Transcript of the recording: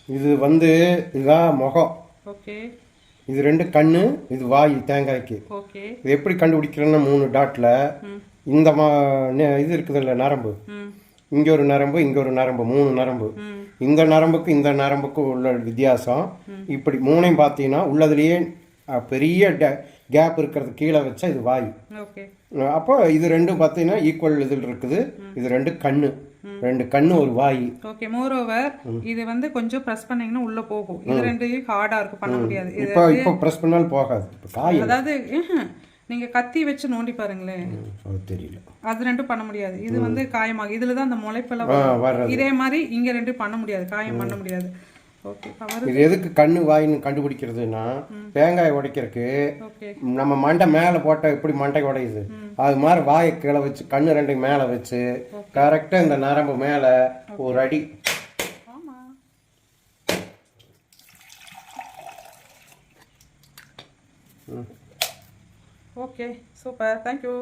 இது வந்து இதுதான் முகம். ஓகே. இது 2 கண்ணு, இது வாய் தேங்காய்க்கு. ஓகே. இது எப்படி கண்டுபிடிக்கிறேன்னா 3 டாட்டில் இந்த இது இருக்குதுல்ல நரம்பு, இங்கே ஒரு நரம்பு, இங்கே ஒரு நரம்பு, 3 நரம்பு. இந்த நரம்புக்கு இந்த நரம்புக்கு உள்ள வித்தியாசம் இப்படி 3ஐயும் பார்த்தீங்கன்னா உள்ளதுலேயே பெரிய கேப் இருக்கிறது கீழே வச்சா இது வாய். அப்போ இது 2 பார்த்தீங்கன்னா ஈக்குவல் இதில் இருக்குது. இது 2 கண்ணு, 2 கண்ணு ஒரு வாய். ஓகே. மோர் ஓவர் இது வந்து கொஞ்சம் பிரஸ் பண்ணீங்கன்னா உள்ள போகும். இது 2 ஹார்டா இருக்கு, பண்ண முடியாது. இப்போ பிரஸ் பண்ணாலும் போகாது. இப்போ காய் அதாவது நீங்க கத்தி வச்சு நோண்டி பாருங்களேன், அது தெரியல. அது 2 பண்ண முடியாது. இது வந்து காயமாக இதுல தான் அந்த முளைப்பெல்லாம் வரும். இதே மாதிரி இங்க 2 பண்ண முடியாது, காயம் பண்ண முடியாது. ஓகே. இது எதுக்கு கண்ணு வாயின்னு கண்டுபிடிக்கிறதுனா தேங்காய் உடைக்கிறதுக்கு நம்ம மண்டை மேலே போட்டால் எப்படி மண்டை உடையுது அது மாதிரி வாயை கீழே வச்சு கண்ணு 2 மேலே வச்சு கரெக்டாக இந்த நரம்பு மேலே ஒரு அடி. Okay, super, thank you.